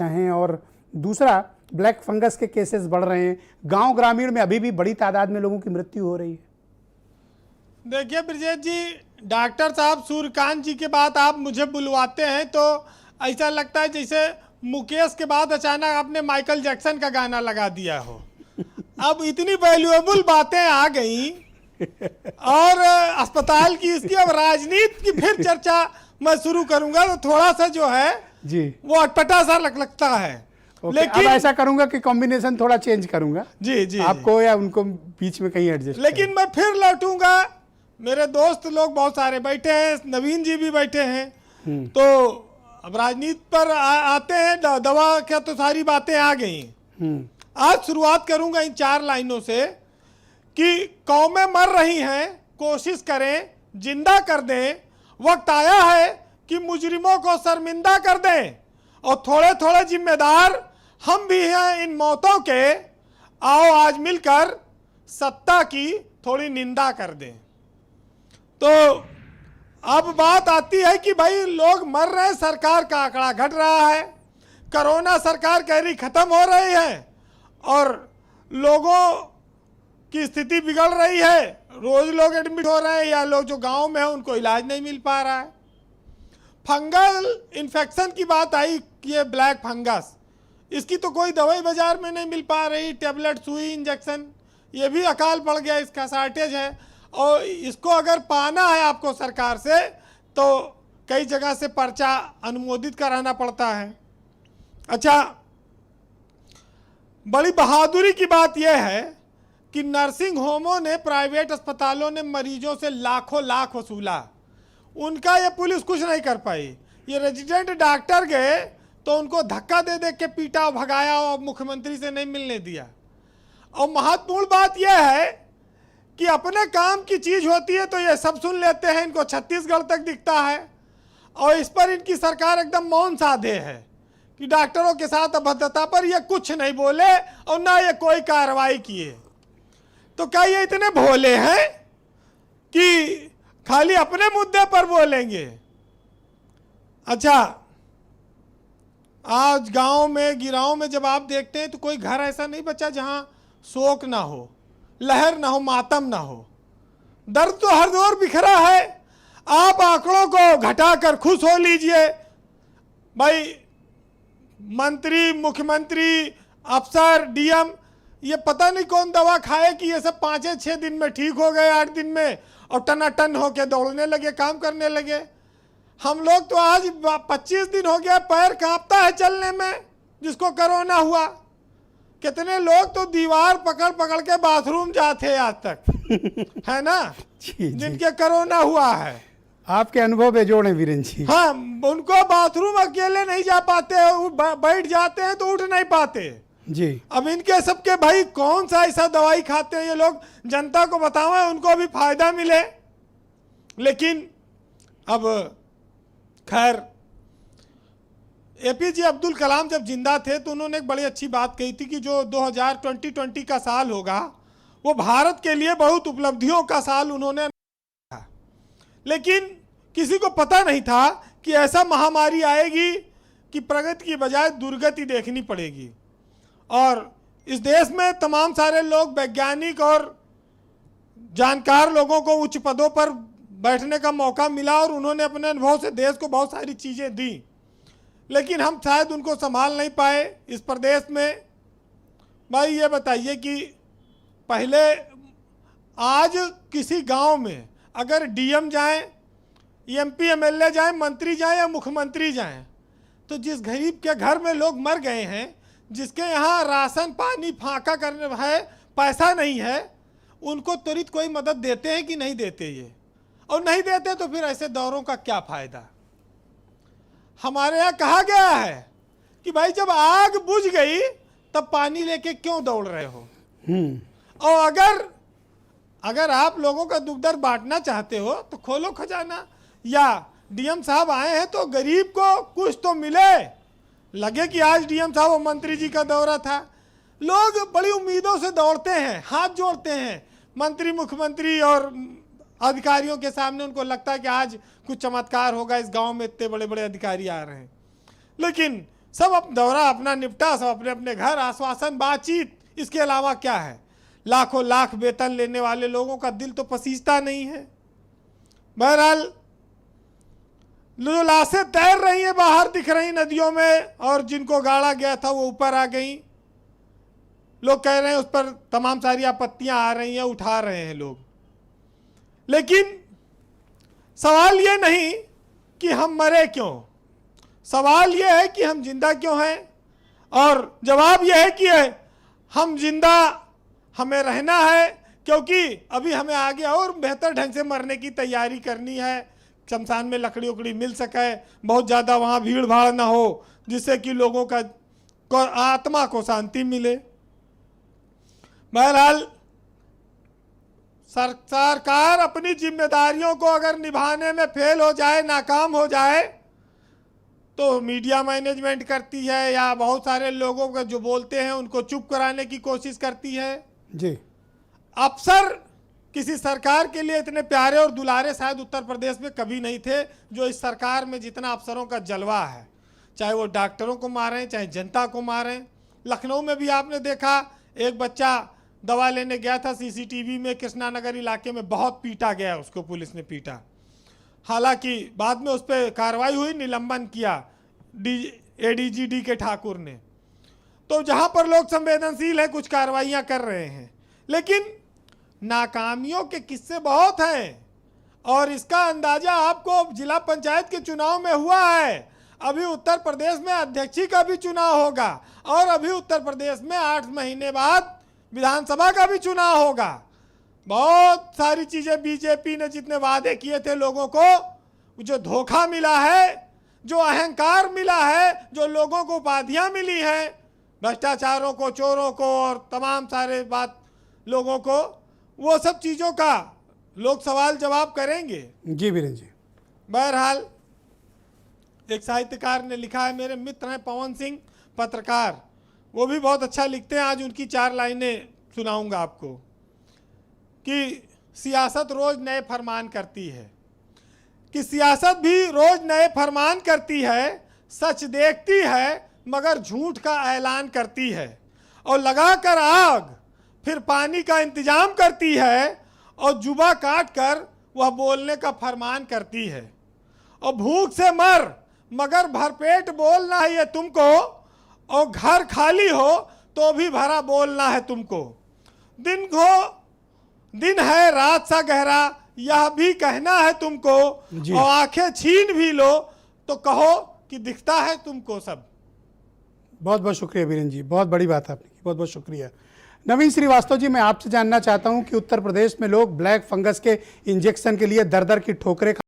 हैं, और दूसरा ब्लैक फंगस के केसेस बढ़ रहे हैं। गांव ग्रामीण में अभी भी बड़ी तादाद में लोगों की मृत्यु हो रही है। देखिए ब्रजेश जी, डॉक्टर साहब सूर्यकांत जी के बाद आप मुझे बुलवाते हैं तो ऐसा लगता है जैसे मुकेश के बाद अचानक आपने माइकल जैक्सन का गाना लगा दिया हो। अब इतनी वैल्यूएबल बातें आ गई और अस्पताल की इसकी, अब राजनीति की फिर चर्चा मैं शुरू करूंगा तो थोड़ा सा जो है जी वो अटपटा सा लगता है। लेकिन अब ऐसा करूंगा कि कॉम्बिनेशन थोड़ा चेंज करूंगा, जी जी आपको या उनको बीच में कहीं एडजस्ट। लेकिन मैं फिर लौटूंगा, मेरे दोस्त लोग बहुत सारे बैठे हैं, नवीन जी भी बैठे हैं, तो अब राजनीति पर आते हैं। दवा क्या तो सारी बातें आ गई। आज शुरुआत करूंगा इन 4 लाइनों से कि कौमें मर रही हैं, कोशिश करें जिंदा कर दें, वक्त आया है कि मुजरिमों को शर्मिंदा कर दें, और थोड़े थोड़े जिम्मेदार हम भी हैं इन मौतों के। आओ आज मिलकर सत्ता की थोड़ी निंदा कर दें। तो अब बात आती है कि भाई लोग मर रहे हैं, सरकार का आंकड़ा घट रहा है, कोरोना सरकार कह रही खत्म हो रही है और लोगों की स्थिति बिगड़ रही है, रोज लोग एडमिट हो रहे हैं या लोग जो गांव में हैं उनको इलाज नहीं मिल पा रहा है। फंगल इन्फेक्शन की बात आई, ये ब्लैक फंगस, इसकी तो कोई दवाई बाजार में नहीं मिल पा रही, टेबलेट, सुई, इंजेक्शन, ये भी अकाल पड़ गया, इसका शॉर्टेज है। और इसको अगर पाना है आपको सरकार से तो कई जगह से पर्चा अनुमोदित कराना पड़ता है। अच्छा, बड़ी बहादुरी की बात यह है कि नर्सिंग होमों ने, प्राइवेट अस्पतालों ने मरीजों से लाखों लाख वसूला, उनका ये पुलिस कुछ नहीं कर पाई। ये रेजिडेंट डॉक्टर गए तो उनको धक्का दे दे के पीटा और भगाया और मुख्यमंत्री से नहीं मिलने दिया। और महत्वपूर्ण बात यह है कि अपने काम की चीज होती है तो ये सब सुन लेते हैं, इनको छत्तीसगढ़ तक दिखता है, और इस पर इनकी सरकार एकदम मौन साधे है कि डॉक्टरों के साथ अभद्रता पर ये कुछ नहीं बोले और ना ये कोई कार्रवाई किए। तो क्या ये इतने भोले हैं कि खाली अपने मुद्दे पर बोलेंगे? अच्छा, आज गांव में, गिराओं में जब आप देखते हैं तो कोई घर ऐसा नहीं बचा जहां शोक ना हो, लहर ना हो, मातम ना हो। दर्द तो हर दौर बिखरा है। आप आंकड़ों को घटाकर खुश हो लीजिए भाई, मंत्री, मुख्यमंत्री, अफसर, डीएम, ये पता नहीं कौन दवा खाए कि ये सब 5-6 दिन में ठीक हो गए, 8 दिन में, और टनाटन होके दौड़ने लगे, काम करने लगे। हम लोग तो आज 25 दिन हो गया, पैर कांपता है चलने में, जिसको कोरोना हुआ। कितने लोग तो दीवार पकड़ पकड़ के बाथरूम जाते आज तक, है ना, जिनके कोरोना हुआ है। आपके अनुभव बेजोड़ हैं वीरेंद्र जी। हाँ, उनको बाथरूम अकेले नहीं जा पाते, बैठ जाते हैं तो उठ नहीं पाते जी। अब इनके सबके भाई कौन सा ऐसा दवाई खाते हैं ये लोग, जनता को बताओ, उनको भी फायदा मिले। लेकिन अब खैर, एपीजे अब्दुल कलाम जब जिंदा थे तो उन्होंने एक बड़ी अच्छी बात कही थी कि जो 2020 का साल होगा वो भारत के लिए बहुत उपलब्धियों का साल उन्होंने कहा। लेकिन किसी को पता नहीं था कि ऐसा महामारी आएगी कि प्रगति की बजाय दुर्गति देखनी पड़ेगी। और इस देश में तमाम सारे लोग, वैज्ञानिक और जानकार लोगों को उच्च पदों पर बैठने का मौका मिला और उन्होंने अपने अनुभव से देश को बहुत सारी चीज़ें दी, लेकिन हम शायद उनको संभाल नहीं पाए इस प्रदेश में। भाई ये बताइए कि पहले, आज किसी गांव में अगर डीएम जाएं, एमपी एमएलए जाएं, मंत्री जाएं या मुख्यमंत्री जाएं, तो जिस गरीब के घर में लोग मर गए हैं, जिसके यहाँ राशन पानी फाका करने है, पैसा नहीं है, उनको त्वरित कोई मदद देते हैं कि नहीं देते ये? और नहीं देते तो फिर ऐसे दौरों का क्या फायदा? हमारे यहाँ कहा गया है कि भाई जब आग बुझ गई तब पानी लेके क्यों दौड़ रहे हो? और अगर आप लोगों का दुख दर्द बांटना चाहते हो तो खोलो खजाना, या डीएम साहब आए हैं तो गरीब को कुछ तो मिले, लगे कि आज डीएम साहब और मंत्री जी का दौरा था। लोग बड़ी उम्मीदों से दौड़ते हैं, हाथ जोड़ते हैं मंत्री, मुख्यमंत्री और अधिकारियों के सामने। उनको लगता है कि आज कुछ चमत्कार होगा, इस गांव में इतने बड़े बड़े अधिकारी आ रहे हैं। लेकिन सब दौरा अपना निपटा, सब अपने अपने घर, आश्वासन, बातचीत, इसके अलावा क्या है? लाखों लाख वेतन लेने वाले लोगों का दिल तो पसीजता नहीं है। बहरहाल जो लाशें तैर रही हैं बाहर दिख रही नदियों में, और जिनको गाड़ा गया था वो ऊपर आ गई। लोग कह रहे हैं उस पर तमाम सारी आपत्तियां आ रही हैं, उठा रहे हैं लोग। लेकिन सवाल ये नहीं कि हम मरे क्यों, सवाल ये है कि हम जिंदा क्यों हैं। और जवाब यह है कि हम जिंदा, हमें रहना है, क्योंकि अभी हमें आगे और बेहतर ढंग से मरने की तैयारी करनी है। शमशान में लकड़ी उकड़ी मिल सके, बहुत ज़्यादा वहाँ भीड़ भाड़ ना हो, जिससे कि लोगों का आत्मा को शांति मिले। बहरहाल सरकार अपनी जिम्मेदारियों को अगर निभाने में फेल हो जाए, नाकाम हो जाए, तो मीडिया मैनेजमेंट करती है या बहुत सारे लोगों को जो बोलते हैं उनको चुप कराने की कोशिश करती है। जी, अफसर किसी सरकार के लिए इतने प्यारे और दुलारे शायद उत्तर प्रदेश में कभी नहीं थे जो इस सरकार में जितना अफसरों का जलवा है। चाहे वो डॉक्टरों को मारें, चाहे जनता को मारें। लखनऊ में भी आपने देखा, एक बच्चा दवा लेने गया था, सीसीटीवी में कृष्णा नगर इलाके में बहुत पीटा गया, उसको पुलिस ने पीटा। हालांकि बाद में उस पर कार्रवाई हुई, निलंबन किया एडीजी डी के ठाकुर ने। तो जहां पर लोग संवेदनशील हैं, कुछ कार्रवाइयां कर रहे हैं, लेकिन नाकामियों के किस्से बहुत हैं। और इसका अंदाजा आपको जिला पंचायत के चुनाव में हुआ है। अभी उत्तर प्रदेश में अध्यक्षी का भी चुनाव होगा, और अभी उत्तर प्रदेश में 8 महीने बाद विधानसभा का भी चुनाव होगा। बहुत सारी चीजें बीजेपी ने जितने वादे किए थे लोगों को, जो धोखा मिला है, जो अहंकार मिला है, जो लोगों को उपाधियां मिली हैं, भ्रष्टाचारों को, चोरों को और तमाम सारे बात लोगों को, वो सब चीजों का लोग सवाल जवाब करेंगे। जी वीरेंद्र जी। बहरहाल एक साहित्यकार ने लिखा है, मेरे मित्र हैं पवन सिंह पत्रकार, वो भी बहुत अच्छा लिखते हैं। आज उनकी 4 लाइनें सुनाऊंगा आपको कि सियासत रोज नए फरमान करती है, कि सियासत भी रोज नए फरमान करती है, सच देखती है मगर झूठ का ऐलान करती है, और लगाकर आग फिर पानी का इंतजाम करती है, और जुबा काट कर वह बोलने का फरमान करती है। और भूख से मर मगर भरपेट बोलना है ये तुमको, और घर खाली हो तो भी भरा बोलना है तुमको। दिन है रात सा गहरा, यह भी कहना है तुमको, और आंखें छीन भी लो तो कहो कि दिखता है तुमको सब। बहुत बहुत शुक्रिया वीरेंद्र जी, बहुत बड़ी बात आपने की, बहुत बहुत शुक्रिया। नवीन श्रीवास्तव जी, मैं आपसे जानना चाहता हूं कि उत्तर प्रदेश में लोग ब्लैक फंगस के इंजेक्शन के लिए दर दर की ठोकरें